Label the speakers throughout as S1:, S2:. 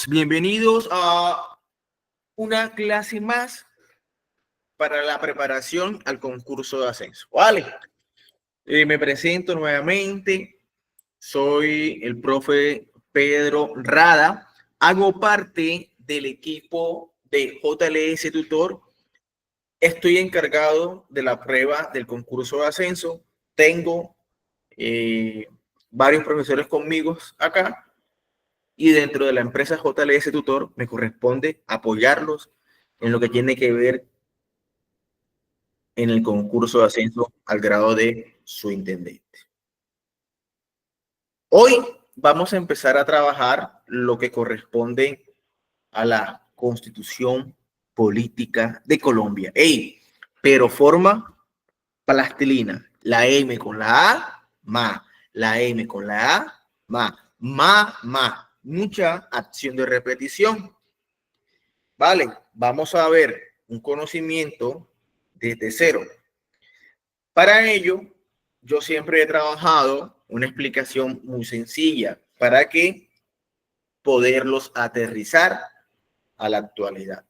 S1: Bienvenidos a una clase más para la preparación al concurso de ascenso. Vale, me presento nuevamente. Soy el profe Pedro Rada. Hago parte del equipo de JLS Tutor. Estoy encargado de la prueba del concurso de ascenso. Tengo varios profesores conmigo acá. Y dentro de la empresa JLS Tutor me corresponde apoyarlos en lo que tiene que ver en el concurso de ascenso al grado de subintendente. Hoy vamos a empezar a trabajar lo que corresponde a la Constitución Política de Colombia. ¡Ey! Pero forma plastilina. La M con la A, ma. La M con la A, ma. Ma. Mucha acción de repetición. Vale, vamos a ver un conocimiento desde cero. Para ello, yo siempre he trabajado una explicación muy sencilla para que poderlos aterrizar a la actualidad.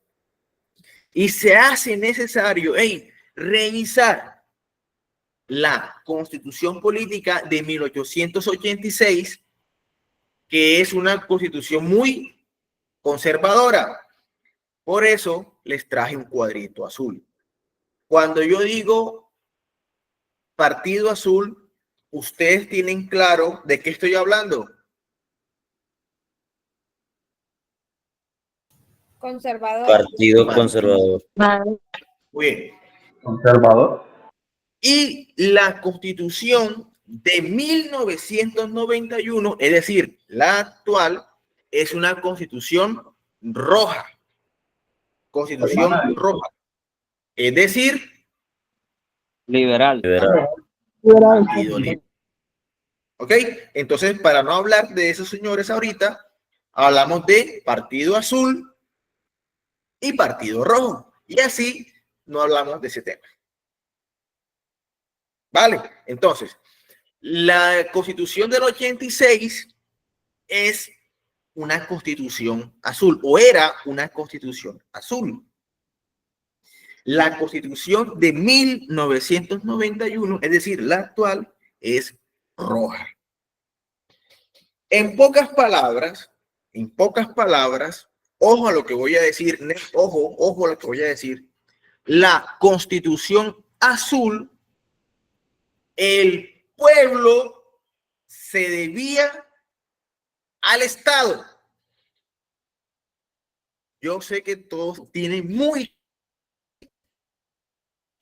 S1: Y se hace necesario revisar la Constitución Política de 1886, que es una constitución muy conservadora. Por eso les traje un cuadrito azul. Cuando yo digo Partido Azul, ¿ustedes tienen claro de qué estoy hablando?
S2: Conservador.
S3: Partido Conservador.
S1: Muy bien.
S4: Conservador.
S1: Y la Constitución de 1991, es decir, la actual, es una constitución roja. Constitución roja. Es decir,
S3: Liberal.
S1: Partido Libre. ¿Ok? Entonces, para no hablar de esos señores ahorita, hablamos de Partido Azul y Partido Rojo. Y así no hablamos de ese tema. Vale, entonces, la Constitución del 86 es una Constitución azul, o era una Constitución azul. La Constitución de 1991, es decir, la actual, es roja. En pocas palabras, ojo a lo que voy a decir, ojo a lo que voy a decir, la Constitución azul, el pueblo se debía al Estado. Yo sé que todos tienen muy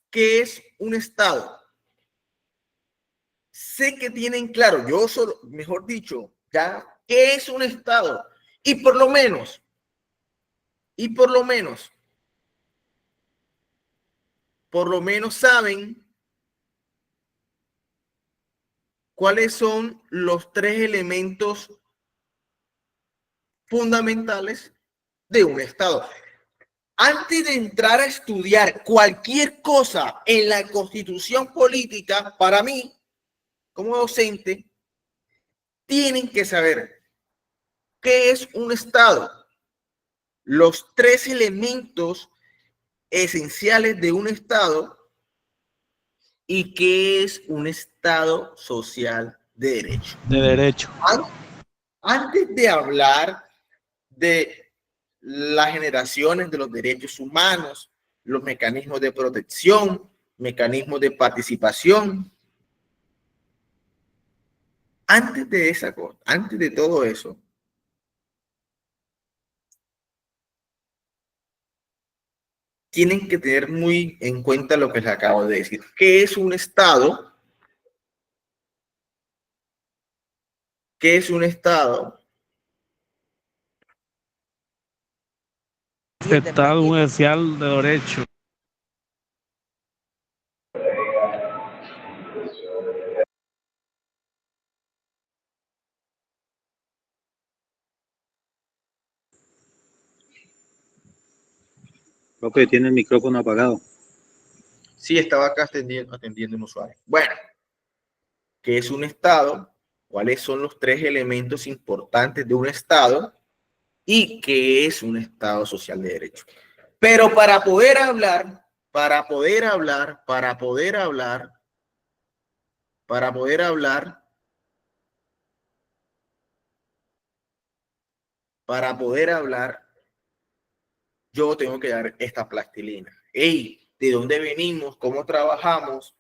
S1: ¿qué es un Estado? Sé que tienen claro, yo solo, mejor dicho, ya, ¿qué es un Estado? Y por lo menos, saben cuáles son los tres elementos fundamentales de un Estado. Antes de entrar a estudiar cualquier cosa en la Constitución política, para mí, como docente, tienen que saber qué es un Estado, los tres elementos esenciales de un Estado y qué es un Estado social de derecho. Antes de hablar de las generaciones de los derechos humanos, los mecanismos de protección, mecanismos de participación, antes de todo eso, tienen que tener muy en cuenta lo que les acabo de decir. ¿Qué es un Estado? ¿Qué es un Estado?
S5: Estado Judicial de Derecho.
S4: Ok, tiene el micrófono apagado.
S1: Sí, estaba acá atendiendo un usuario. Bueno, ¿qué es un Estado? ¿Cuáles son los tres elementos importantes de un Estado? y qué es un Estado social de derecho. Pero para poder hablar, para poder hablar, para poder hablar, para poder hablar, para poder hablar, yo tengo que dar esta plastilina. Hey, ¿de dónde venimos? ¿Cómo trabajamos?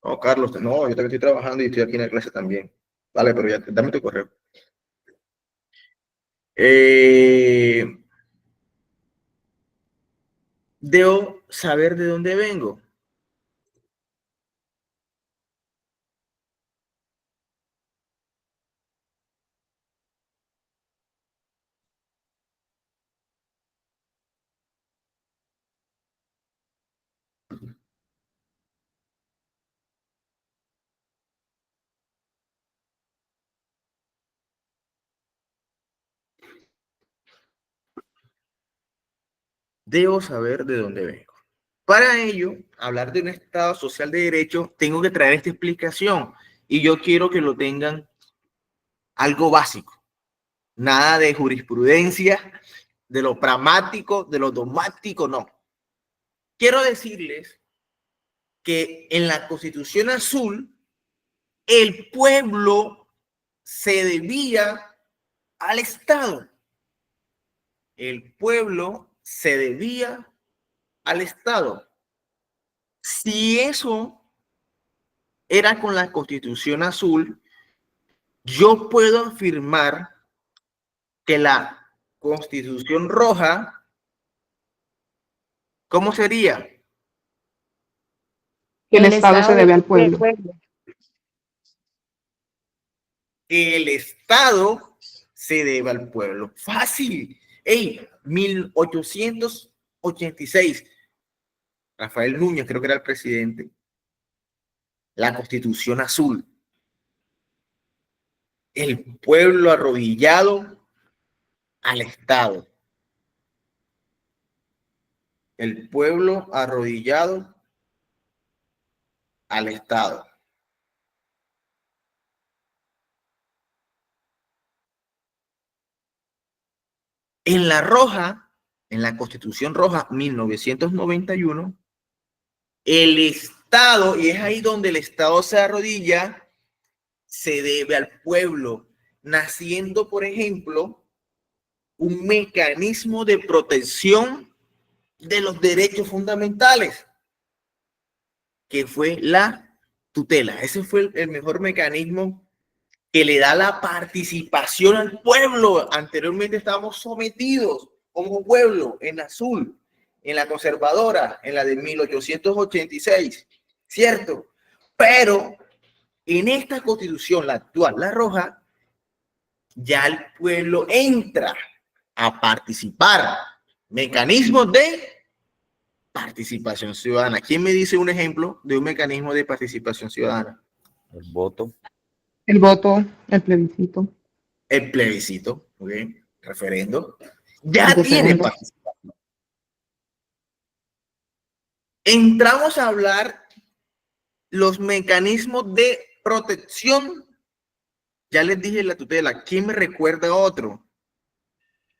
S1: No, Carlos, no, yo también estoy trabajando y estoy aquí en la clase también. Vale, pero ya, dame tu correo. Debo saber de dónde vengo. Debo saber de dónde vengo. Para ello, hablar de un Estado social de derecho, tengo que traer esta explicación y yo quiero que lo tengan algo básico. Nada de jurisprudencia, de lo pragmático, de lo dogmático, no. Quiero decirles que en la Constitución Azul, el pueblo se debía al Estado. El pueblo se debía al Estado. Si eso era con la Constitución Azul, yo puedo afirmar que la Constitución Roja, ¿cómo sería?
S2: Que el Estado se debe al pueblo.
S1: Que el Estado se debe al pueblo. Fácil. Hey, 1886. Rafael Núñez, creo que era el presidente. La Constitución Azul. El pueblo arrodillado al Estado. El pueblo arrodillado al Estado. En la Roja, en la Constitución Roja 1991, el Estado, y es ahí donde el Estado se arrodilla, se debe al pueblo, naciendo, por ejemplo, un mecanismo de protección de los derechos fundamentales, que fue la tutela. Ese fue el mejor mecanismo que le da la participación al pueblo. Anteriormente estábamos sometidos como pueblo en azul, en la conservadora, en la de 1886, ¿cierto? Pero en esta constitución, la actual, la roja, ya el pueblo entra a participar. Mecanismos de participación ciudadana. ¿Quién me dice un ejemplo de un mecanismo de participación ciudadana?
S3: El voto.
S2: El voto, el plebiscito.
S1: El plebiscito, ¿ok? Referendo. Ya tiene participación. Entramos a hablar los mecanismos de protección. Ya les dije la tutela. ¿Quién me recuerda otro?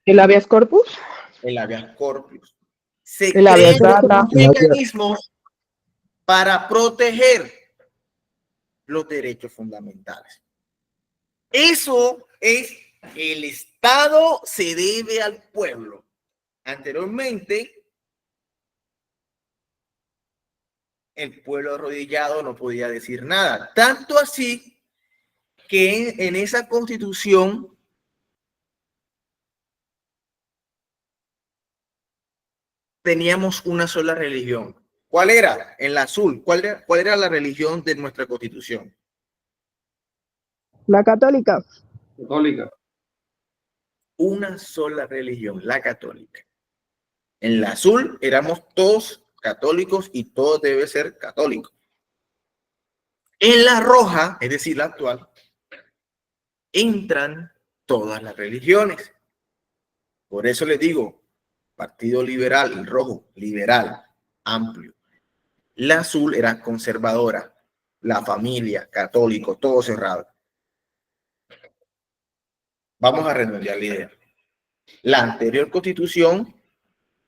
S2: El habeas corpus.
S1: El habeas corpus. Se
S2: El habeas
S1: crean
S2: data.
S1: mecanismos para proteger los derechos fundamentales. Eso es el Estado se debe al pueblo. Anteriormente, el pueblo arrodillado no podía decir nada. Tanto así que en esa constitución teníamos una sola religión. ¿Cuál era? En la azul. ¿Cuál era la religión de nuestra constitución?
S2: La católica.
S4: Católica.
S1: Una sola religión, la católica. En la azul éramos todos católicos y todo debe ser católico. En la roja, es decir, la actual, entran todas las religiones. Por eso les digo, Partido Liberal, el rojo, liberal, amplio. La azul era conservadora, la familia, católico, todo cerrado. Vamos a redondear la idea. La anterior constitución,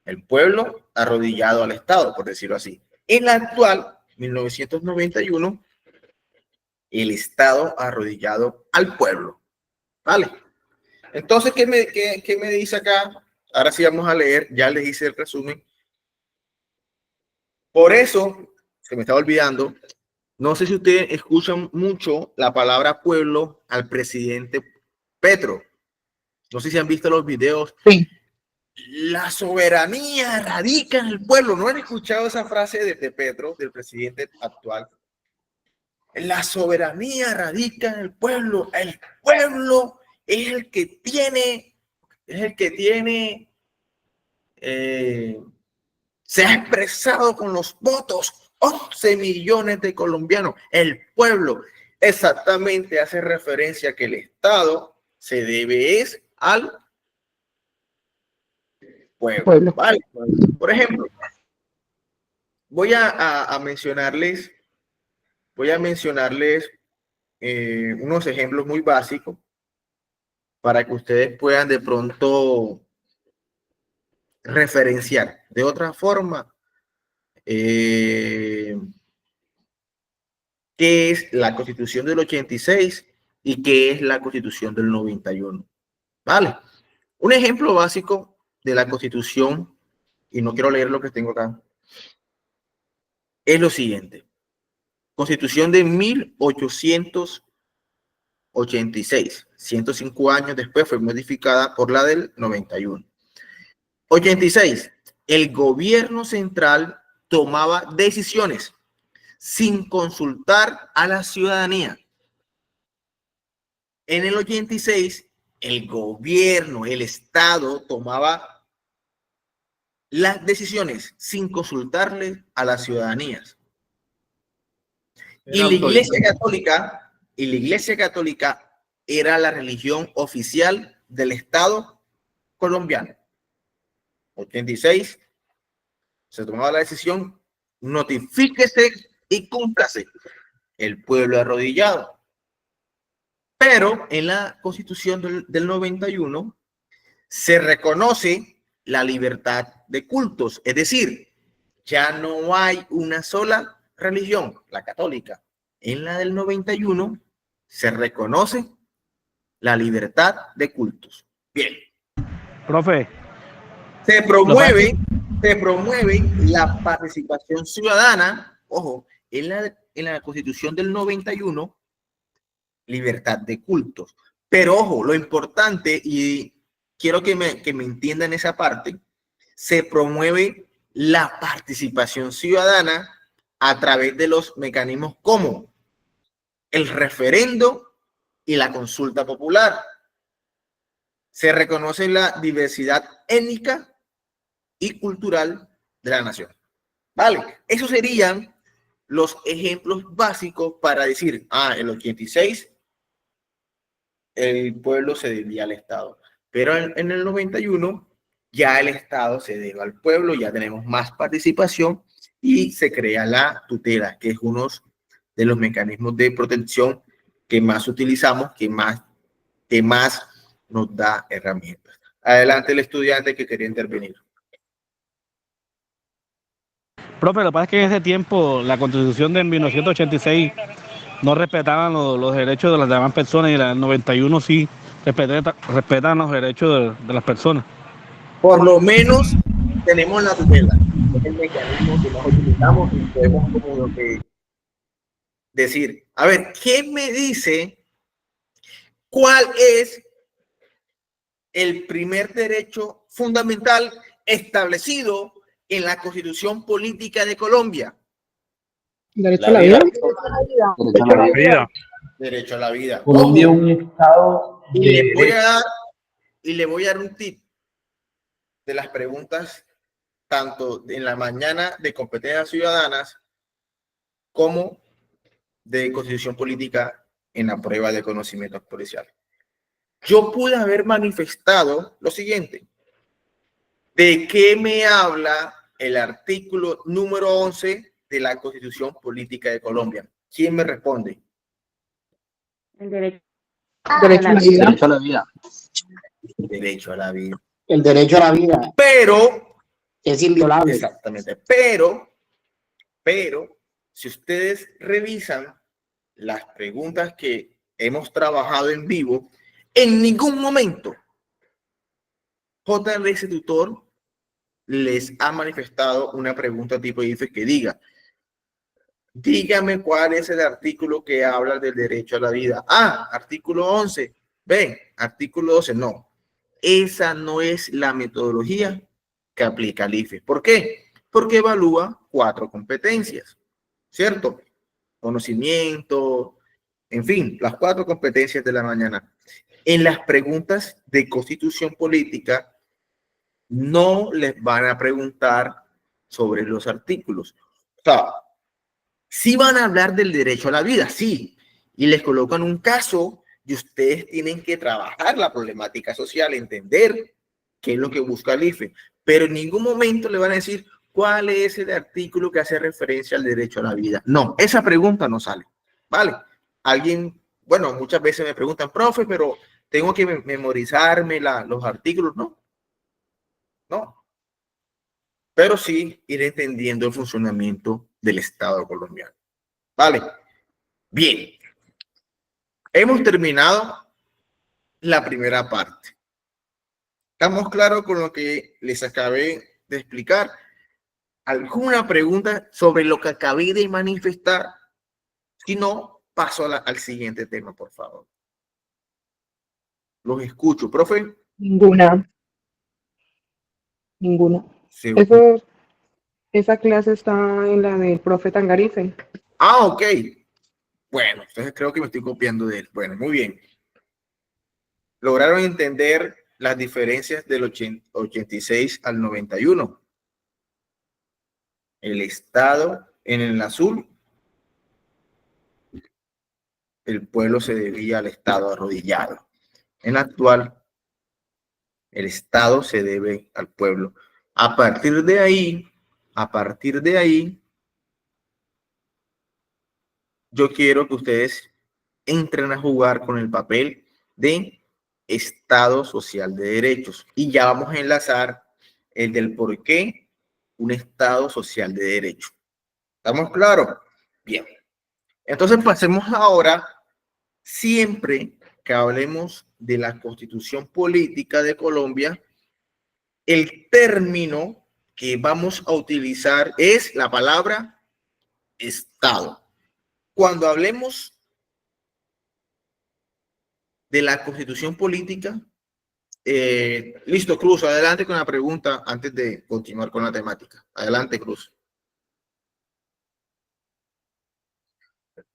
S1: el pueblo arrodillado al Estado, por decirlo así. En la actual, 1991, el Estado arrodillado al pueblo. ¿Vale? Entonces, ¿qué me dice acá? Ahora sí vamos a leer, ya les hice el resumen. Por eso, se me estaba olvidando, no sé si ustedes escuchan mucho la palabra pueblo al presidente Petro. No sé si han visto los videos.
S2: Sí.
S1: La soberanía radica en el pueblo. ¿No han escuchado esa frase de Petro, del presidente actual? La soberanía radica en el pueblo. El pueblo es el que tiene, se ha expresado con los votos 11 millones de colombianos. El pueblo exactamente hace referencia a que el Estado se debe al pueblo. Vale. Por ejemplo, voy a mencionarles unos ejemplos muy básicos para que ustedes puedan de pronto referenciar. De otra forma, ¿qué es la Constitución del 86 y qué es la Constitución del 91? Vale. Un ejemplo básico de la Constitución, y no quiero leer lo que tengo acá, es lo siguiente. Constitución de 1886, 105 años después fue modificada por la del 91. 86. El gobierno central tomaba decisiones sin consultar a la ciudadanía. En el 86, el gobierno, el Estado tomaba las decisiones sin consultarle a las ciudadanías. Y la Iglesia Católica era la religión oficial del Estado colombiano. 86, se tomaba la decisión, notifíquese y cúmplase. El pueblo arrodillado. Pero en la Constitución del 91 se reconoce la libertad de cultos, es decir, ya no hay una sola religión, la católica. En la del 91 se reconoce la libertad de cultos. Bien.
S5: Profe.
S1: Se promueve la participación ciudadana, ojo, en la Constitución del 91, libertad de cultos. Pero ojo, lo importante, y quiero que me entiendan esa parte, se promueve la participación ciudadana a través de los mecanismos como el referendo y la consulta popular. Se reconoce la diversidad étnica y cultural de la nación. Vale, esos serían los ejemplos básicos para decir, en el 86 el pueblo se debía al Estado, pero en el 91 ya el Estado se debe al pueblo, ya tenemos más participación y se crea la tutela, que es uno de los mecanismos de protección que más utilizamos, que más nos da herramientas. Adelante el estudiante que quería intervenir.
S5: Profe, lo que pasa es que en ese tiempo la Constitución de 1986 no respetaban los derechos de las demás personas y la del 91 sí respetan los derechos de las personas.
S1: Por lo menos tenemos la tutela, es el mecanismo que nos utilizamos y podemos como lo que decir, a ver, ¿qué me dice cuál es el primer derecho fundamental establecido en la Constitución Política de Colombia?
S2: ¿Derecho a la vida?
S5: Derecho a la vida.
S1: Derecho a la vida.
S4: Colombia es un estado
S1: y le voy a dar un tip de las preguntas tanto en la mañana de competencias ciudadanas como de constitución política en la prueba de conocimientos policiales. Yo pude haber manifestado lo siguiente. ¿De qué me habla el artículo número 11 de la Constitución Política de Colombia? ¿Quién me responde?
S2: El derecho a la vida.
S3: Derecho a la vida.
S1: Derecho a la vida.
S4: El derecho a la vida
S1: Pero,
S4: es inviolable.
S1: exactamente, pero, si ustedes revisan las preguntas que hemos trabajado en vivo, en ningún momento JLS Tutor les ha manifestado una pregunta tipo IFE que diga, dígame cuál es el artículo que habla del derecho a la vida. Ah, artículo 11. Ven, artículo 12. No, esa no es la metodología que aplica el IFE. ¿Por qué? Porque evalúa 4 competencias, ¿cierto? Conocimiento, en fin, las 4 competencias de la mañana. En las preguntas de constitución política no les van a preguntar sobre los artículos. O sea, sí van a hablar del derecho a la vida, sí, y les colocan un caso y ustedes tienen que trabajar la problemática social, entender qué es lo que busca el IFE, pero en ningún momento le van a decir cuál es el artículo que hace referencia al derecho a la vida. No, esa pregunta no sale, ¿vale? Alguien, bueno, muchas veces me preguntan, profe, pero tengo que memorizarme los artículos, ¿no? No, pero sí ir entendiendo el funcionamiento del Estado colombiano. Vale, bien. Hemos terminado la primera parte. ¿Estamos claros con lo que les acabé de explicar? ¿Alguna pregunta sobre lo que acabé de manifestar? Si no, paso al siguiente tema, por favor. Los escucho, profe.
S2: Ninguna.
S1: Sí.
S2: Esa clase está en la del profe Tangarife.
S1: Ah, ok. Bueno, entonces creo que me estoy copiando de él. Bueno, muy bien. ¿Lograron entender las diferencias del 86 al 91? El Estado en el azul, el pueblo se debía al Estado arrodillado. En la actual, el Estado se debe al pueblo. A partir de ahí, yo quiero que ustedes entren a jugar con el papel de Estado social de derechos. Y ya vamos a enlazar el del por qué un Estado social de derechos. ¿Estamos claros? Bien. Entonces pasemos ahora, siempre que hablemos de la Constitución Política de Colombia, el término que vamos a utilizar es la palabra Estado. Cuando hablemos de la Constitución Política, listo, Cruz, adelante con la pregunta antes de continuar con la temática. Adelante, Cruz.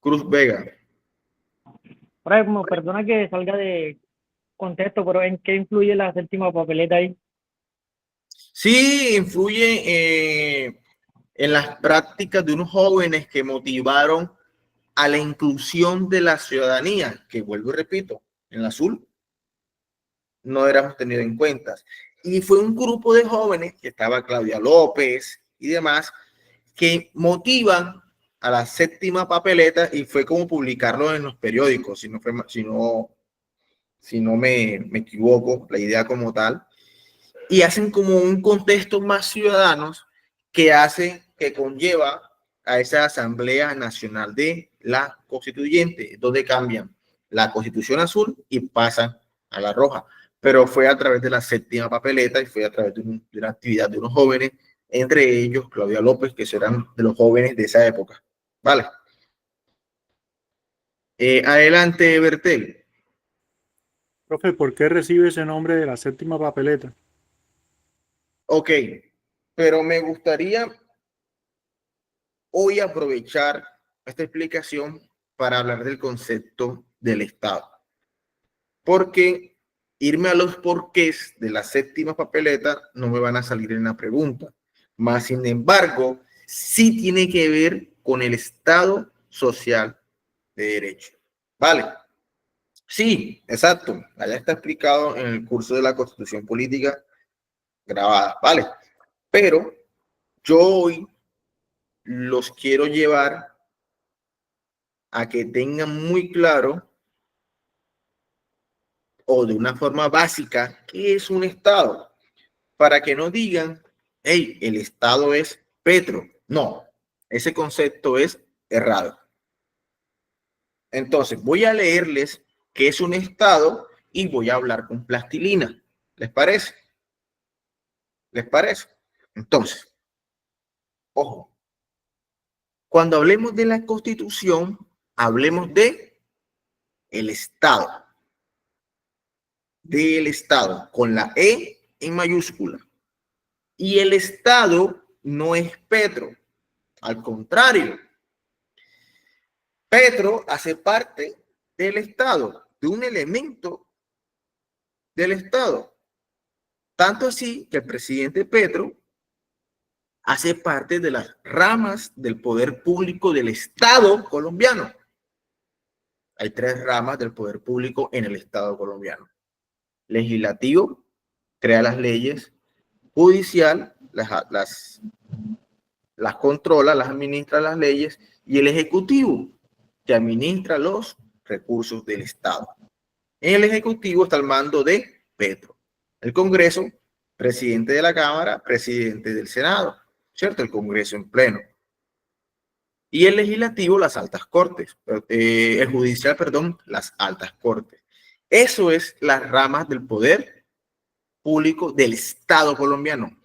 S1: Cruz Vega.
S6: Como perdona que salga de contexto, pero ¿en qué influye la séptima papeleta ahí?
S1: Sí, influye en las prácticas de unos jóvenes que motivaron a la inclusión de la ciudadanía, que vuelvo y repito, en el azul no éramos tenidos en cuenta. Y fue un grupo de jóvenes, que estaba Claudia López y demás, que motivan a la séptima papeleta y fue como publicarlo en los periódicos, si no me equivoco, la idea como tal, y hacen como un contexto más ciudadanos que conlleva a esa Asamblea Nacional de la Constituyente, donde cambian la Constitución azul y pasan a la roja. Pero fue a través de la séptima papeleta y fue a través de una actividad de unos jóvenes, entre ellos Claudia López, que serán de los jóvenes de esa época. Vale. Adelante, Bertel.
S7: Profe, ¿por qué recibe ese nombre de la séptima papeleta?
S1: Ok, pero me gustaría hoy aprovechar esta explicación para hablar del concepto del Estado. Porque irme a los porqués de la séptima papeleta no me van a salir en la pregunta. Más sin embargo, sí tiene que ver con el Estado social de derecho. ¿Vale? Sí, exacto. Allá está explicado en el curso de la Constitución Política grabada. ¿Vale? Pero yo hoy los quiero llevar a que tengan muy claro o de una forma básica qué es un Estado, para que no digan, hey, el Estado es Petro. No, ese concepto es errado. Entonces, voy a leerles qué es un Estado y voy a hablar con plastilina. ¿Les parece? ¿Les parece? Entonces, ojo, cuando hablemos de la Constitución, hablemos de el Estado. Del Estado, con la E en mayúscula. Y el Estado no es Petro. Al contrario, Petro hace parte del Estado, de un elemento del Estado. Tanto así que el presidente Petro hace parte de las ramas del poder público del Estado colombiano. Hay 3 ramas del poder público en el Estado colombiano. Legislativo, crea las leyes. Judicial, las controla, las administra las leyes. Y el Ejecutivo, que administra los recursos del Estado. En el Ejecutivo está al mando de Petro. El Congreso, presidente de la Cámara, presidente del Senado, ¿cierto? El Congreso en pleno. Y el Legislativo, las altas cortes. El Judicial, perdón, las altas cortes. Eso es las ramas del poder público del Estado colombiano.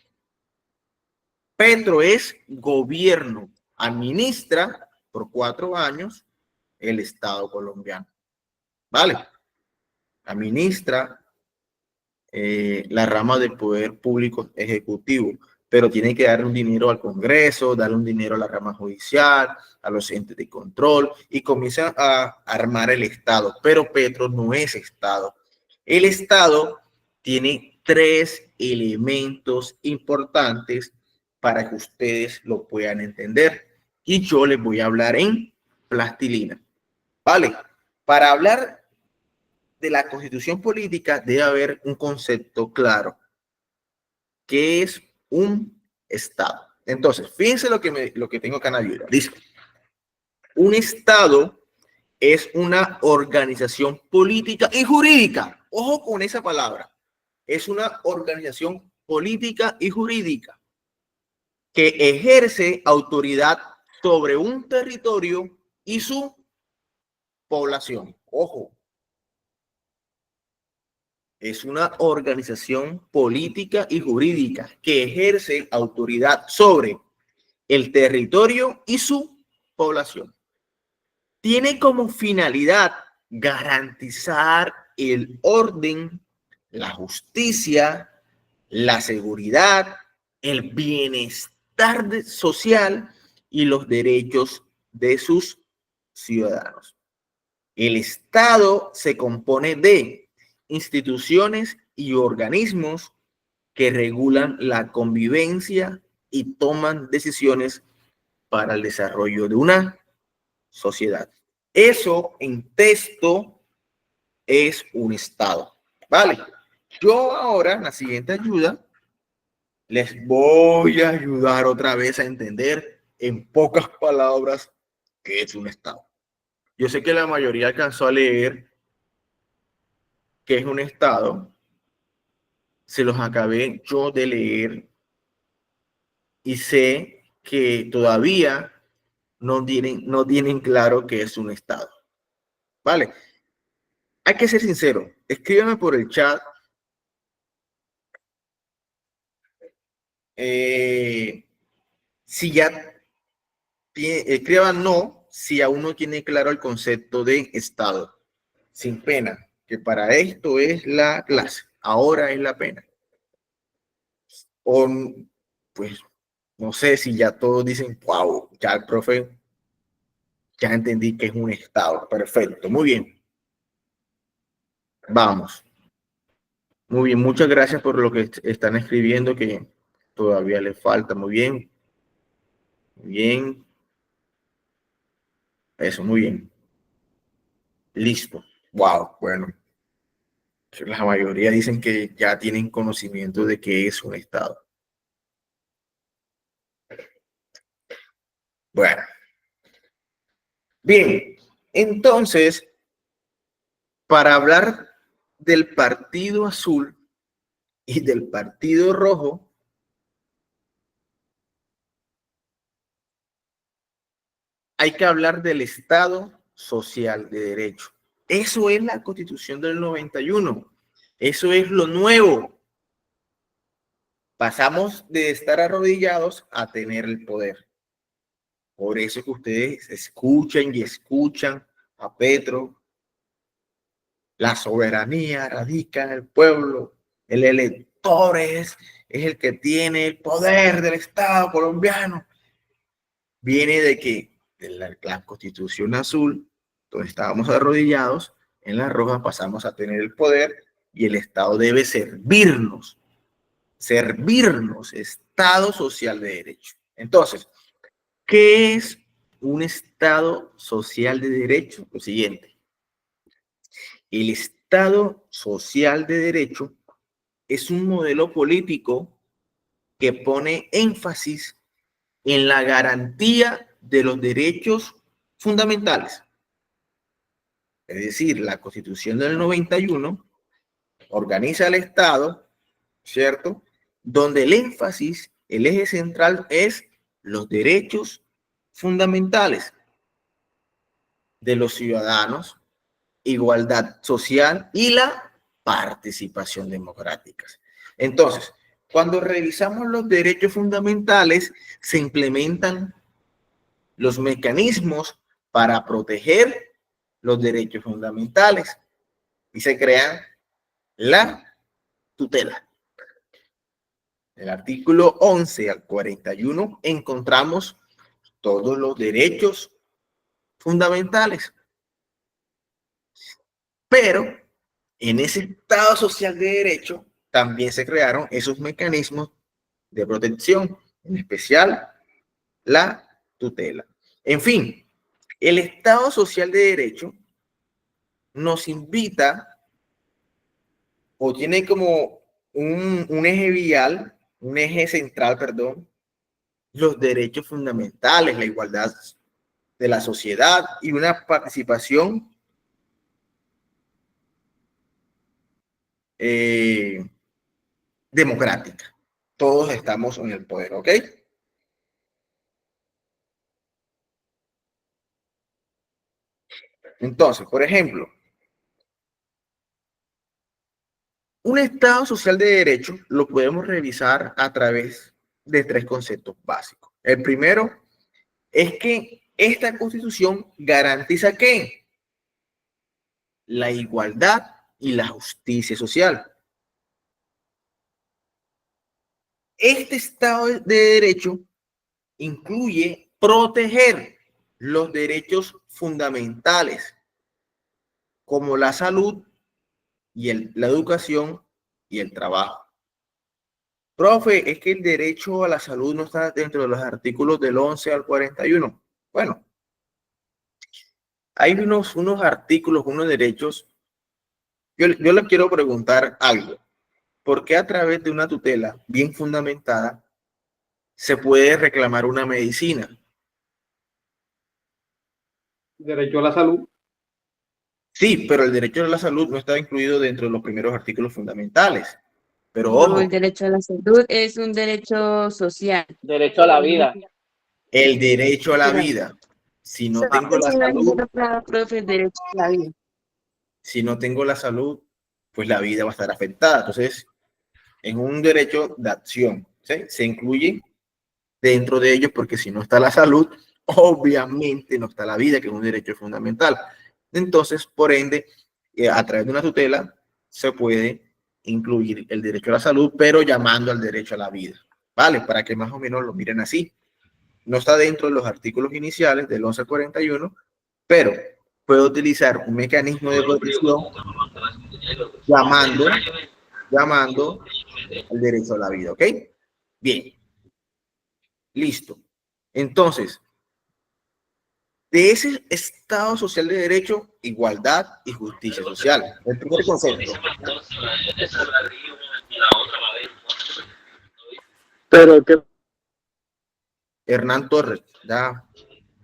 S1: Petro es gobierno, administra por 4 años el Estado colombiano. ¿Vale? Administra la rama del poder público ejecutivo, pero tiene que darle un dinero al Congreso, darle un dinero a la rama judicial, a los entes de control, y comienza a armar el Estado. Pero Petro no es Estado. El Estado tiene 3 elementos importantes para que ustedes lo puedan entender. Y yo les voy a hablar en plastilina. ¿Vale? Para hablar de la Constitución política debe haber un concepto claro. ¿Qué es un Estado? Entonces, fíjense lo que tengo acá en la Biblia. Dice, un Estado es una organización política y jurídica. Ojo con esa palabra. Es una organización política y jurídica que ejerce autoridad sobre un territorio y su población. Ojo. Es una organización política y jurídica que ejerce autoridad sobre el territorio y su población. Tiene como finalidad garantizar el orden, la justicia, la seguridad, el bienestar social y los derechos de sus ciudadanos. El Estado se compone de instituciones y organismos que regulan la convivencia y toman decisiones para el desarrollo de una sociedad. Eso en texto es un Estado. Vale. Yo ahora, en la siguiente ayuda, les voy a ayudar otra vez a entender en pocas palabras qué es un Estado. Yo sé que la mayoría alcanzó a leer qué es un Estado. Se los acabé yo de leer y sé que todavía no tienen claro qué es un Estado. ¿Vale? Hay que ser sincero. Escríbanme por el chat. Si ya escriban no, si aún no tiene claro el concepto de Estado. Sin pena, que para esto es la clase. Ahora es la pena. O, pues, no sé si ya todos dicen, wow, ya el profe, ya entendí que es un Estado. Perfecto, muy bien. Vamos. Muy bien, muchas gracias por lo que están escribiendo, que todavía les falta. Muy bien. Muy bien. Eso, muy bien. Listo. Wow, bueno. La mayoría dicen que ya tienen conocimiento de qué es un Estado. Bueno, bien, entonces, para hablar del Partido Azul y del Partido Rojo, hay que hablar del Estado Social de Derecho. Eso es la Constitución del 91. Eso es lo nuevo. Pasamos de estar arrodillados a tener el poder. Por eso es que ustedes escuchan y escuchan a Petro. La soberanía radica en el pueblo. El elector es el que tiene el poder del Estado colombiano. Viene de que de la Constitución azul, donde estábamos arrodillados, en la roja pasamos a tener el poder y el Estado debe servirnos, Estado social de derecho. Entonces, ¿qué es un Estado social de derecho? Lo siguiente, el Estado social de derecho es un modelo político que pone énfasis en la garantía de los derechos fundamentales. Es decir, la Constitución del 91 organiza el Estado, ¿cierto? Donde el énfasis, el eje central es los derechos fundamentales de los ciudadanos, igualdad social y la participación democrática. Entonces, cuando revisamos los derechos fundamentales, se implementan los mecanismos para proteger los derechos fundamentales y se crea la tutela. Del artículo 11 al 41 encontramos todos los derechos fundamentales. Pero en ese Estado social de derecho también se crearon esos mecanismos de protección, en especial la tutela. En fin, el Estado social de derecho nos invita o tiene como un eje vial, un eje central, perdón, los derechos fundamentales, la igualdad de la sociedad y una participación democrática. Todos estamos en el poder, ¿ok? Entonces, por ejemplo, un Estado social de derecho lo podemos revisar a través de tres conceptos básicos. El primero es que esta Constitución garantiza ¿qué? La igualdad y la justicia social. Este Estado de derecho incluye proteger los derechos fundamentales como la salud y la educación y el trabajo. Profe, es que el derecho a la salud no está dentro de los artículos del 11 al 41. Bueno, hay unos artículos, unos derechos. Yo le quiero preguntar algo. ¿Por qué a través de una tutela bien fundamentada se puede reclamar una medicina?
S8: Derecho a la salud.
S1: Sí, pero el derecho a la salud no está incluido dentro de los primeros artículos fundamentales. Pero
S9: No,
S1: ojo,
S9: el derecho a la salud es un derecho social.
S3: Derecho a la vida.
S1: el derecho a la vida. Si no tengo la salud,
S9: Profe, el derecho a la vida.
S1: si no tengo la salud, pues la vida va a estar afectada. Entonces, es un derecho de acción, ¿sí? Se incluye dentro de ellos porque si no está la salud, obviamente no está la vida, que es un derecho fundamental. Entonces, por ende, a través de una tutela se puede incluir el derecho a la salud, pero llamando al derecho a la vida, ¿vale? Para que más o menos lo miren así. No está dentro de los artículos iniciales del 11 al 41, pero puede utilizar un mecanismo de protección llamando al derecho a la vida, ¿ok? Bien. Listo. Entonces, de ese Estado social de derecho, igualdad y justicia social. El primer concepto.
S5: Pero que
S1: Hernán Torres, ya,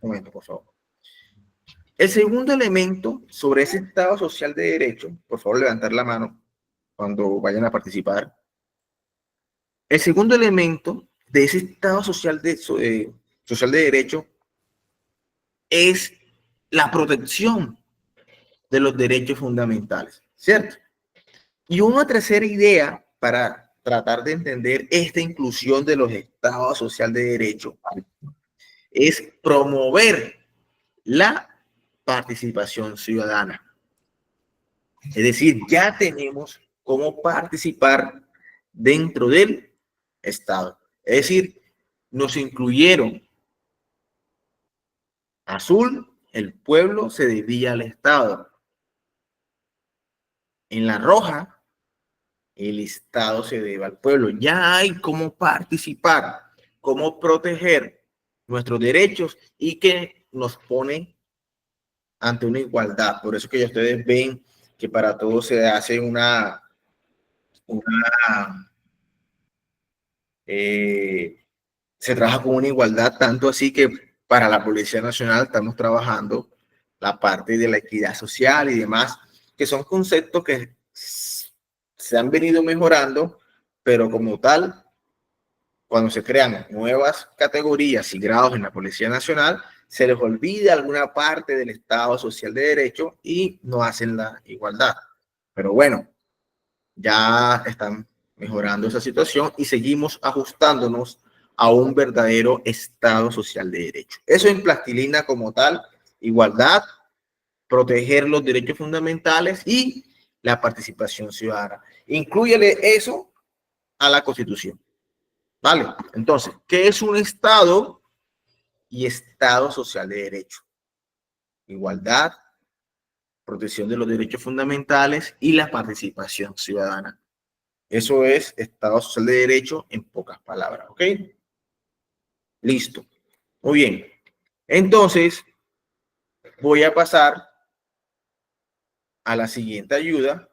S1: un momento, por favor. El segundo elemento sobre ese Estado social de derecho, por favor, levantar la mano cuando vayan a participar. El segundo elemento de ese Estado social de derecho es la protección de los derechos fundamentales, ¿cierto? Y una tercera idea para tratar de entender esta inclusión de los estados social de derecho es promover la participación ciudadana. Es decir, ya tenemos cómo participar dentro del Estado. Es decir, nos incluyeron. Azul, el pueblo se debía al Estado. En la roja, el Estado se debe al pueblo. Ya hay cómo participar, cómo proteger nuestros derechos y que nos pone ante una igualdad. Por eso que ya ustedes ven que para todos se hace se trabaja con una igualdad, tanto así que para la Policía Nacional estamos trabajando la parte de la equidad social y demás, que son conceptos que se han venido mejorando, pero como tal, cuando se crean nuevas categorías y grados en la Policía Nacional, se les olvida alguna parte del Estado social de derecho y no hacen la igualdad. Pero bueno, ya están mejorando esa situación y seguimos ajustándonos a un verdadero Estado social de derecho. Eso en plastilina como tal, igualdad, proteger los derechos fundamentales y la participación ciudadana. Inclúyele eso a la Constitución. ¿Vale? Entonces, ¿qué es un Estado y Estado social de derecho? Igualdad, protección de los derechos fundamentales y la participación ciudadana. Eso es Estado social de derecho en pocas palabras, ¿ok? Listo. Muy bien. Entonces, voy a pasar a la siguiente ayuda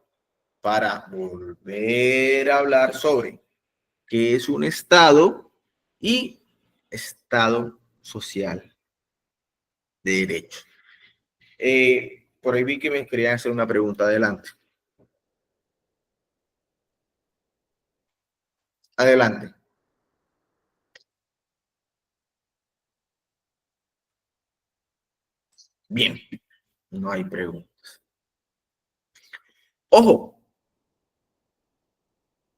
S1: para volver a hablar sobre qué es un Estado y Estado social de derecho. Por ahí vi que me querían hacer una pregunta. Adelante. Adelante. Bien, no hay preguntas. Ojo,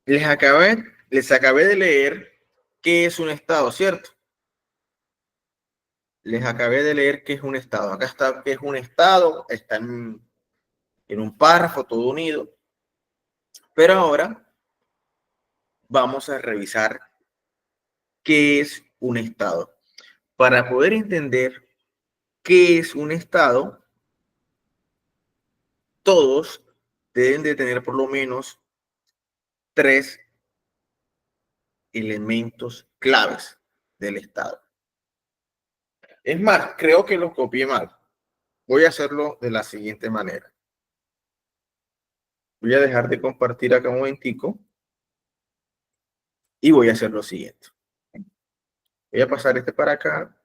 S1: les acabé de leer qué es un Estado, ¿cierto? Les acabé de leer qué es un Estado. Acá está qué es un Estado, está en un párrafo todo unido. Pero ahora vamos a revisar qué es un Estado. Para poder entender qué es un Estado, todos deben de tener por lo menos 3 elementos claves del Estado. Es más, creo que lo copié mal. Voy a hacerlo de la siguiente manera. Voy a dejar de compartir acá un momentico y voy a hacer lo siguiente. Voy a pasar este para acá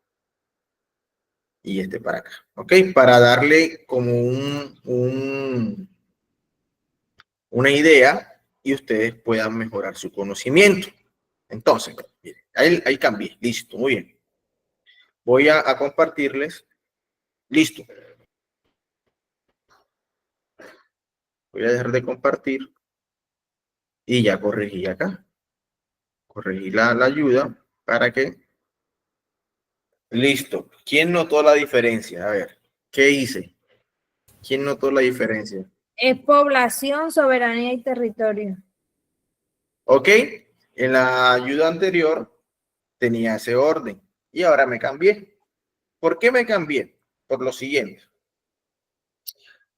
S1: y este para acá, ¿ok? Para darle como una idea y ustedes puedan mejorar su conocimiento. Entonces, miren, ahí cambié. Listo, muy bien. Voy a compartirles. Listo. Voy a dejar de compartir y ya corregí acá. Corregí la ayuda para que... Listo. ¿Quién notó la diferencia? A ver, ¿qué hice? ¿Quién notó la diferencia?
S10: Es población, soberanía y territorio.
S1: Ok, en la ayuda anterior tenía ese orden y ahora me cambié. ¿Por qué me cambié? Por lo siguiente.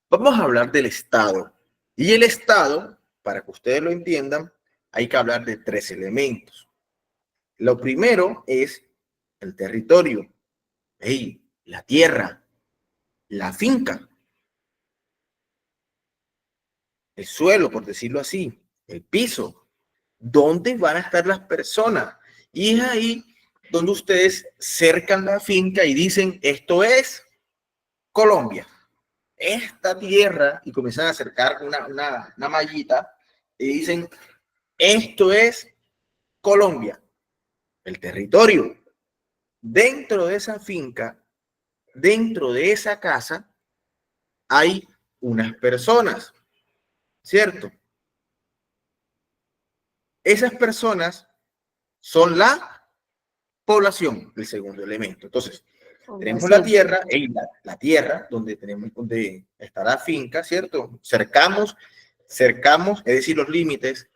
S1: Vamos a hablar del Estado. Y el Estado, para que ustedes lo entiendan, hay que hablar de 3 elementos. Lo primero es el territorio, la tierra, la finca, el suelo, por decirlo así, el piso. ¿Dónde van a estar las personas? Y es ahí donde ustedes cercan la finca y dicen, esto es Colombia. Esta tierra, y comienzan a acercar una mallita y dicen, esto es Colombia, el territorio. Dentro de esa finca, dentro de esa casa, hay unas personas, ¿cierto? Esas personas son la población, el segundo elemento. Entonces, tenemos la tierra, la tierra donde está la finca, ¿cierto? Cercamos, es decir, los límites.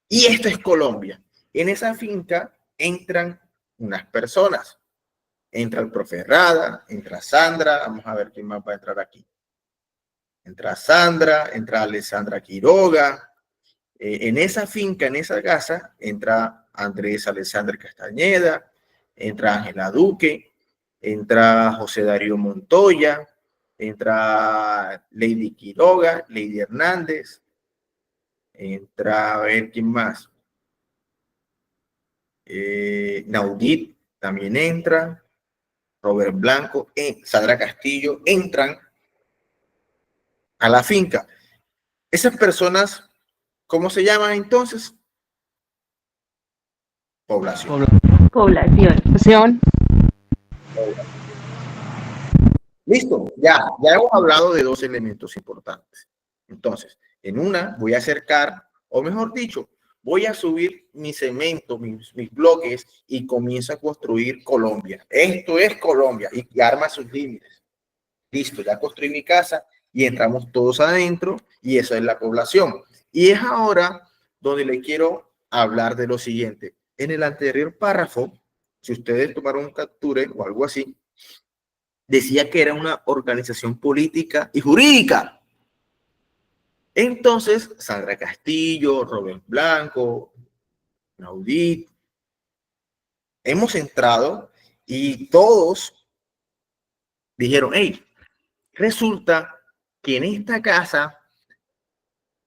S1: Y esto es Colombia. En esa finca entran unas personas. Entra el profe Rada, entra Sandra, vamos a ver quién más va a entrar aquí. Entra Sandra, entra Alessandra Quiroga. En esa finca, en esa casa, entra Andrés Alexander Castañeda, entra Ángela Duque, entra José Darío Montoya, entra Lady Quiroga, Lady Hernández, entra, a ver quién más. Naudit también entra, Robert Blanco, Sandra Castillo, entran a la finca. Esas personas, ¿cómo se llaman entonces? Población.
S2: Población.
S1: Listo, ya hemos hablado de dos elementos importantes. Entonces, en una voy a acercar, o mejor dicho, voy a subir mi cemento, mis bloques y comienzo a construir Colombia. Esto es Colombia y arma sus límites. Listo, ya construí mi casa y entramos todos adentro y eso es la población. Y es ahora donde le quiero hablar de lo siguiente. En el anterior párrafo, si ustedes tomaron captura o algo así, decía que era una organización política y jurídica. Entonces, Sandra Castillo, Robert Blanco, Naudit, hemos entrado y todos dijeron, hey, resulta que en esta casa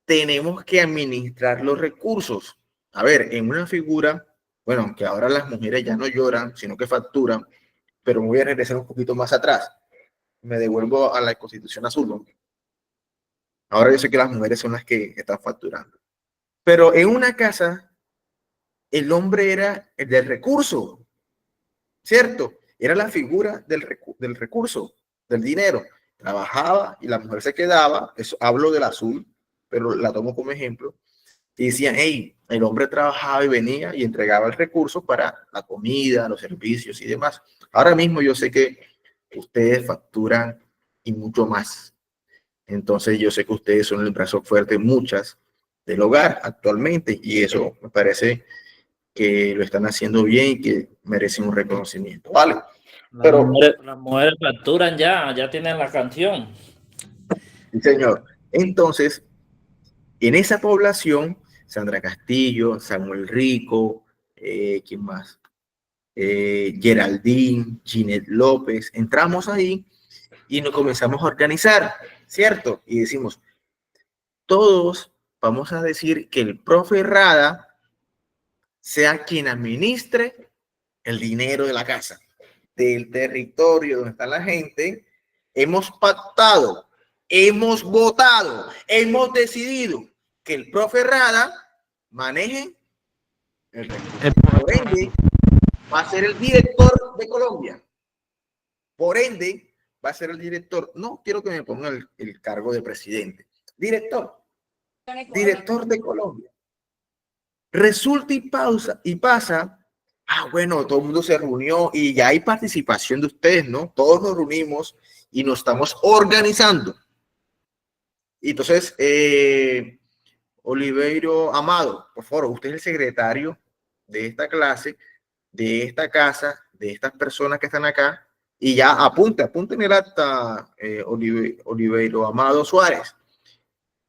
S1: tenemos que administrar los recursos. A ver, en una figura, bueno, aunque ahora las mujeres ya no lloran, sino que facturan, pero me voy a regresar un poquito más atrás. Me devuelvo a la Constitución Azul, ¿no? Ahora yo sé que las mujeres son las que están facturando. Pero en una casa, el hombre era el del recurso, ¿cierto? Era la figura del recurso, del dinero. Trabajaba y la mujer se quedaba, eso hablo del azul, pero la tomo como ejemplo, y decían, hey, el hombre trabajaba y venía y entregaba el recurso para la comida, los servicios y demás. Ahora mismo yo sé que ustedes facturan y mucho más. Entonces yo sé que ustedes son el brazo fuerte, muchas, del hogar actualmente, y eso me parece que lo están haciendo bien y que merecen un reconocimiento, ¿vale? Pero
S3: Las mujeres facturan ya tienen la canción.
S1: sí, señor. Entonces, en esa población, Sandra Castillo, Samuel Rico, ¿quién más? Geraldine, Ginette López, entramos ahí y nos comenzamos a organizar, ¿cierto? Y decimos, todos vamos a decir que el profe Rada sea quien administre el dinero de la casa, del territorio donde está la gente. Hemos pactado, hemos votado, hemos decidido que el profe Rada maneje el recurso. Por ende, va a ser el director de Colombia. Por ende, va a ser el director. No quiero que me pongan el cargo de presidente. Director de Colombia. Resulta y pasa, bueno, todo el mundo se reunió y ya hay participación de ustedes, ¿no? Todos nos reunimos y nos estamos organizando. Y entonces, Oliveiro Amado, por favor, usted es el secretario de esta clase, de esta casa, de estas personas que están acá, y ya apunten el acta, Oliveiro Amado Suárez,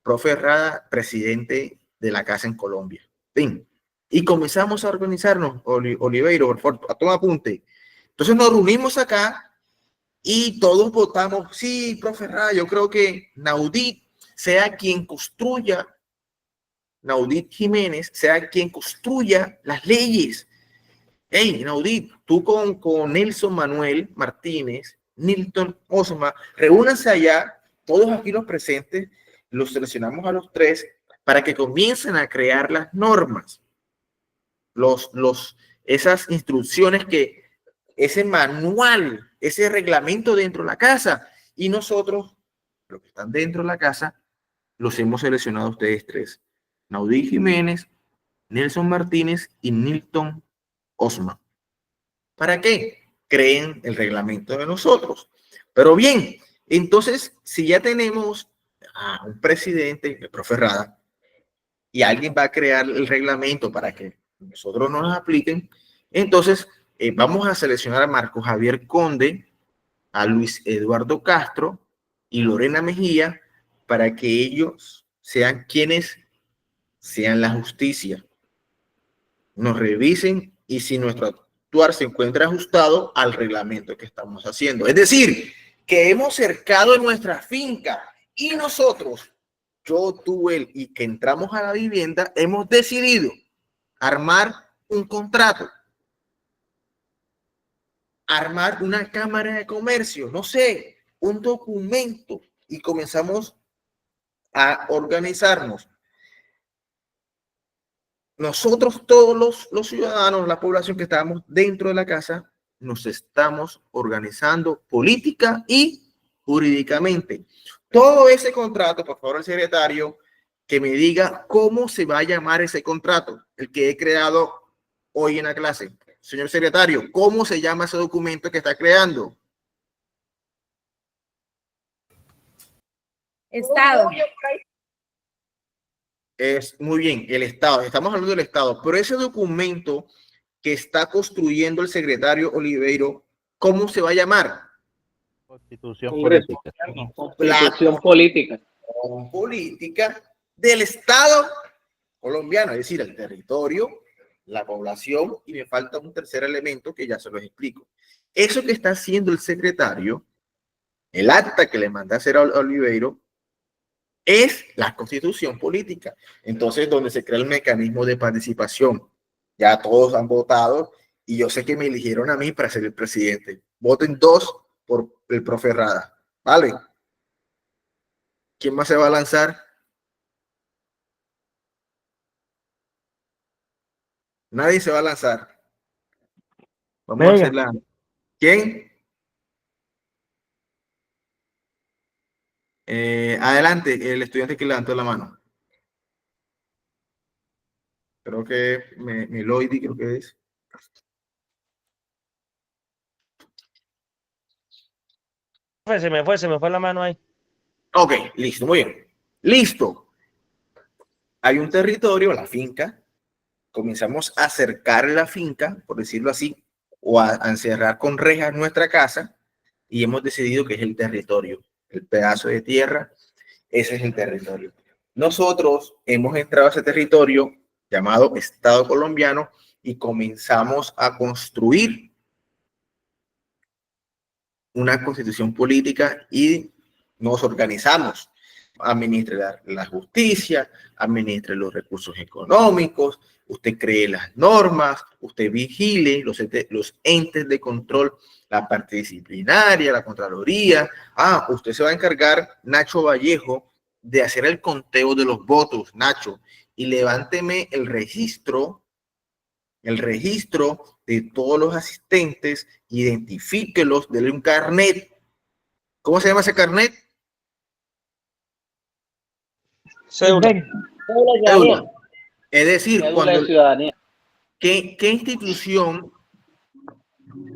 S1: profe Rada, presidente de la casa en Colombia. Fin. Y comenzamos a organizarnos, Oliveiro, por favor, toma apunte. Entonces nos reunimos acá y todos votamos, sí, profe Rada, yo creo que Naudit sea quien construya, Naudit Jiménez sea quien construya las leyes. Hey, Naudit, tú con Nelson Manuel Martínez, Nilton Osma, reúnanse allá, todos aquí los presentes, los seleccionamos a los tres para que comiencen a crear las normas, esas instrucciones, ese manual, ese reglamento dentro de la casa. Y nosotros, los que están dentro de la casa, los hemos seleccionado a ustedes tres: Naudit Jiménez, Nelson Martínez y Nilton Osma. ¿Para qué? Creen el reglamento de nosotros. Pero bien, entonces, si ya tenemos a un presidente, el profe Rada, y alguien va a crear el reglamento para que nosotros no nos apliquen, entonces vamos a seleccionar a Marco Javier Conde, a Luis Eduardo Castro y Lorena Mejía para que ellos sean quienes sean la justicia. Nos revisen y si nuestro actuar se encuentra ajustado al reglamento que estamos haciendo. Es decir, que hemos cercado en nuestra finca y nosotros, yo, tú, él, y que entramos a la vivienda, hemos decidido armar un contrato, armar una cámara de comercio, no sé, un documento, y comenzamos a organizarnos. Nosotros, todos los ciudadanos, la población que estábamos dentro de la casa, nos estamos organizando política y jurídicamente. Todo ese contrato, por favor, el secretario, que me diga cómo se va a llamar ese contrato, el que he creado hoy en la clase. Señor secretario, ¿cómo se llama ese documento que está creando?
S10: Estado.
S1: Es muy bien, el Estado. Estamos hablando del Estado, pero ese documento que está construyendo el secretario Oliveiro, ¿cómo se va a llamar?
S8: Constitución
S1: política.
S8: Constitución política.
S1: Política del Estado colombiano, es decir, el territorio, la población, y me falta un tercer elemento que ya se los explico. Eso que está haciendo el secretario, el acta que le manda a hacer a Oliveiro, es la constitución política. Entonces, donde se crea el mecanismo de participación. Ya todos han votado y yo sé que me eligieron a mí para ser el presidente. Voten 2 por el profe Rada. ¿Vale? ¿Quién más se va a lanzar? Nadie se va a lanzar. Vamos a hacerla. ¿Quién? Adelante, el estudiante que levantó la mano. Creo que Meloidi, creo que es.
S11: Se me fue la mano ahí.
S1: Ok, listo, muy bien. Listo. Hay un territorio, la finca. Comenzamos a cercar la finca, por decirlo así, o a encerrar con rejas nuestra casa, y hemos decidido que es el territorio, el pedazo de tierra, ese es el territorio. Nosotros hemos entrado a ese territorio llamado Estado colombiano y comenzamos a construir una constitución política y nos organizamos. Administre la justicia, administre los recursos económicos, usted cree las normas, usted vigile los entes de control, la parte disciplinaria, la Contraloría. Usted se va a encargar, Nacho Vallejo, de hacer el conteo de los votos, Nacho, y levánteme el registro de todos los asistentes, identifíquelos, denle un carnet. ¿Cómo se llama ese carnet?
S11: Cédula.
S1: Es decir,
S8: Cédula de ciudadanía.
S1: ¿qué institución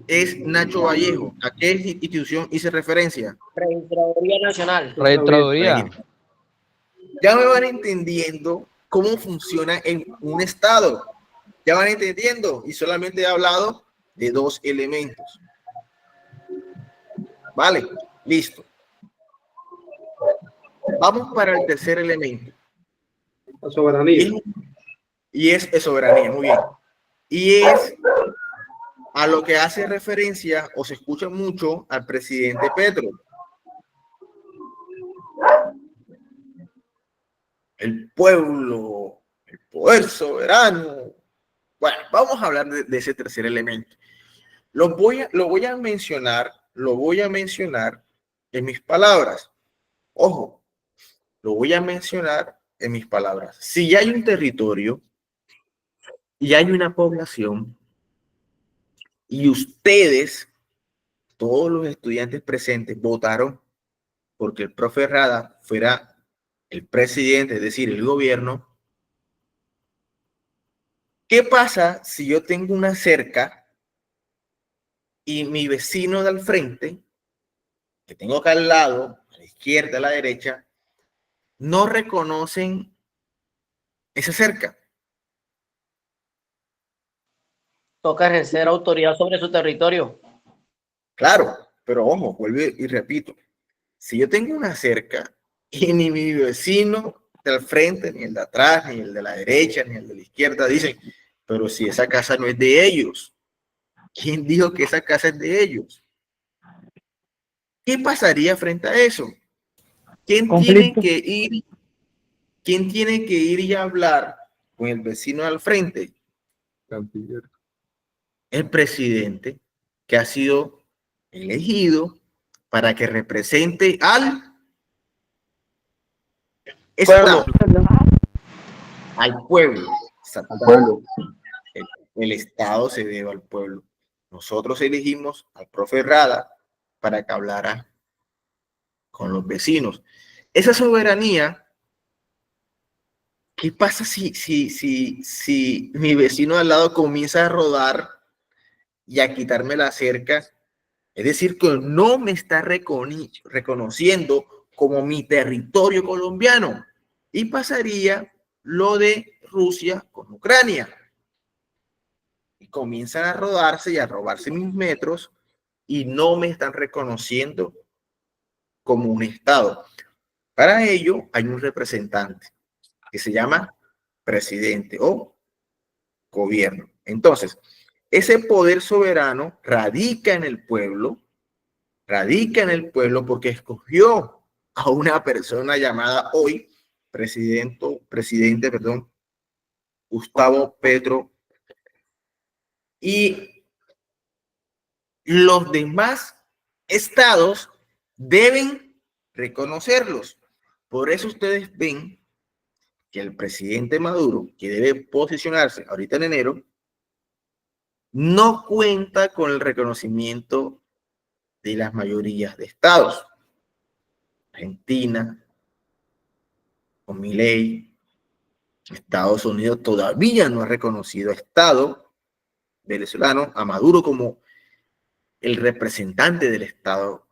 S1: es Nacho Vallejo? ¿A qué institución hice referencia?
S11: Registraduría Nacional.
S5: Registraduría.
S1: Ya me van entendiendo cómo funciona en un estado. Ya van entendiendo, y solamente he hablado de 2 elementos. Vale, listo. Vamos para el tercer elemento.
S8: La soberanía.
S1: Y es soberanía, muy bien. Y es a lo que hace referencia o se escucha mucho al presidente Petro. El pueblo, el poder soberano. Bueno, vamos a hablar de ese tercer elemento. Lo voy a mencionar en mis palabras. Ojo, lo voy a mencionar en mis palabras. Si hay un territorio y hay una población y ustedes, todos los estudiantes presentes, votaron porque el profe Rada fuera el presidente, es decir, el gobierno, ¿qué pasa si yo tengo una cerca y mi vecino de al frente, que tengo acá al lado, a la izquierda, a la derecha, no reconocen esa cerca?
S11: Toca ejercer autoridad sobre su territorio.
S1: Claro, pero ojo, vuelvo y repito, si yo tengo una cerca y ni mi vecino del frente, ni el de atrás, ni el de la derecha, ni el de la izquierda dicen, pero si esa casa no es de ellos, ¿quién dijo que esa casa es de ellos? ¿Qué pasaría frente a eso? ¿Quién tiene que ir y hablar con el vecino al frente? El presidente, que ha sido elegido para que represente al Estado, al pueblo. El Estado se debe al pueblo. Nosotros elegimos al profe Rada para que hablara con los vecinos. Esa soberanía, ¿qué pasa si mi vecino al lado comienza a rodar y a quitarme la cerca? Es decir, que no me está reconociendo como mi territorio colombiano. Y pasaría lo de Rusia con Ucrania. Y comienzan a rodarse y a robarse mis metros y no me están reconociendo como un Estado. Para ello hay un representante que se llama presidente o gobierno. Entonces, ese poder soberano radica en el pueblo porque escogió a una persona llamada hoy presidente, Gustavo Petro, y los demás estados deben reconocerlos. Por eso ustedes ven que el presidente Maduro, que debe posicionarse ahorita en enero, no cuenta con el reconocimiento de las mayorías de estados. Argentina, con Milei, Estados Unidos todavía no ha reconocido a Estado venezolano, a Maduro como el representante del Estado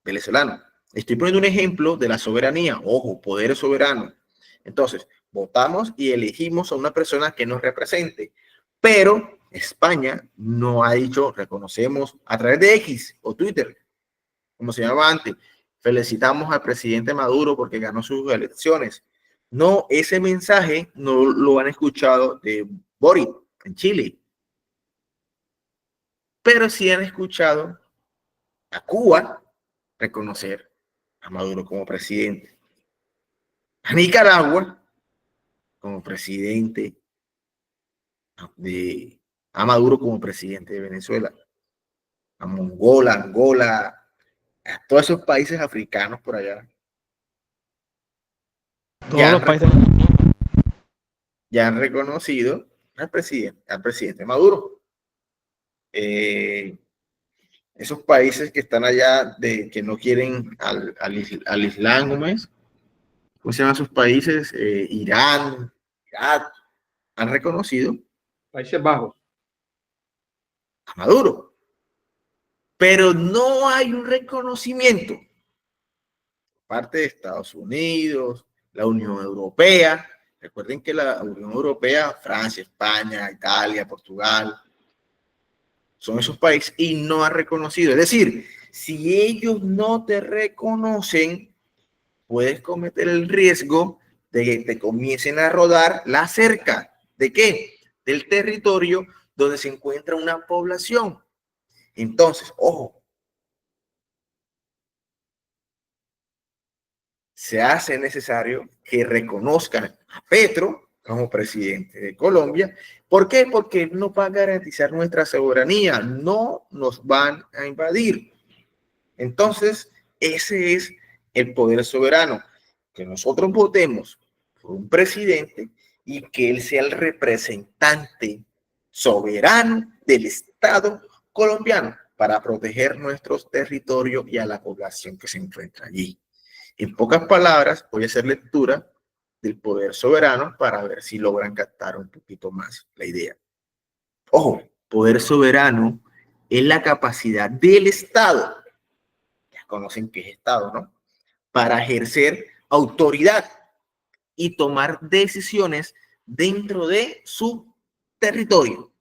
S1: venezolano. Estoy poniendo un ejemplo de la soberanía, ojo, poder soberano. Entonces, votamos y elegimos a una persona que nos represente, pero España no ha dicho, reconocemos a través de X o Twitter, como se llamaba antes, felicitamos al presidente Maduro porque ganó sus elecciones. No, ese mensaje no lo han escuchado de Boric en Chile, pero sí han escuchado a Cuba reconocer a Maduro como presidente, a Nicaragua como presidente, a Maduro como presidente de Venezuela, a Mongola, Angola, a todos esos países africanos por allá.
S5: Todos los países.
S1: Ya han reconocido al presidente Maduro. Esos países que están allá, que no quieren al Islam, ¿cómo se llaman esos países? Irán, Irak, han reconocido
S8: Países Bajos
S1: a Maduro. Pero no hay un reconocimiento por parte de Estados Unidos, la Unión Europea. Recuerden que la Unión Europea, Francia, España, Italia, Portugal, son esos países y no ha reconocido. Es decir, si ellos no te reconocen, puedes cometer el riesgo de que te comiencen a rodar la cerca. ¿De qué? Del territorio donde se encuentra una población. Entonces, ojo, se hace necesario que reconozcan a Petro como presidente de Colombia. ¿Por qué? Porque no va a garantizar nuestra soberanía, no nos van a invadir. Entonces, ese es el poder soberano, que nosotros votemos por un presidente y que él sea el representante soberano del Estado colombiano para proteger nuestros territorios y a la población que se encuentra allí. En pocas palabras, voy a hacer lectura del poder soberano para ver si logran captar un poquito más la idea. Ojo, poder soberano es la capacidad del Estado, ya conocen qué es Estado, ¿no?, para ejercer autoridad y tomar decisiones dentro de su territorio,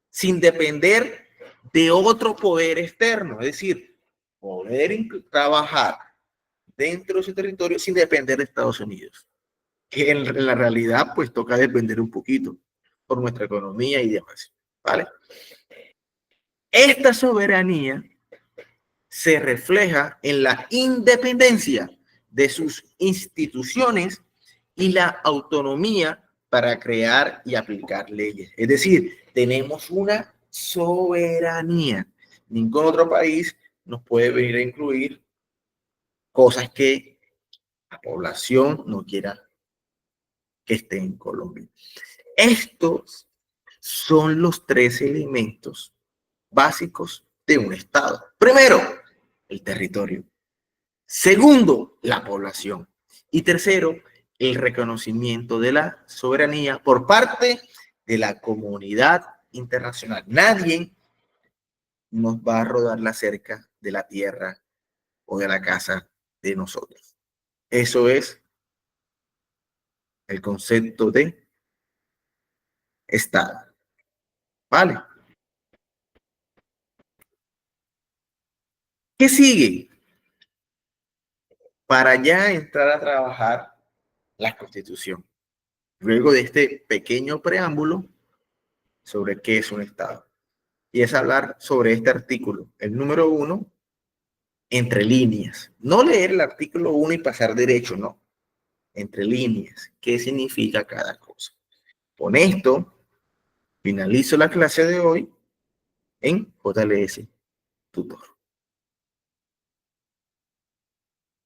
S1: sin depender de otro poder externo, es decir, poder trabajar dentro de su territorio sin depender de Estados Unidos, que en la realidad pues toca depender un poquito por nuestra economía y demás, ¿vale? Esta soberanía se refleja en la independencia de sus instituciones y la autonomía para crear y aplicar leyes. Es decir, tenemos una soberanía. Ningún otro país nos puede venir a incluir cosas que la población no quiera que esté en Colombia. Estos son los tres elementos básicos de un Estado. Primero, el territorio. Segundo, la población. Y tercero, el reconocimiento de la soberanía por parte de la comunidad internacional. Nadie nos va a rodar la cerca de la tierra o de la casa de nosotros. Eso es el concepto de Estado. ¿Vale? ¿Qué sigue? Para ya entrar a trabajar la Constitución. Luego de este pequeño preámbulo sobre qué es un Estado. Y es hablar sobre este artículo, el número 1, entre líneas. No leer el artículo 1 y pasar derecho, no. Entre líneas. ¿Qué significa cada cosa? Con esto, finalizo la clase de hoy en JLS Tutor.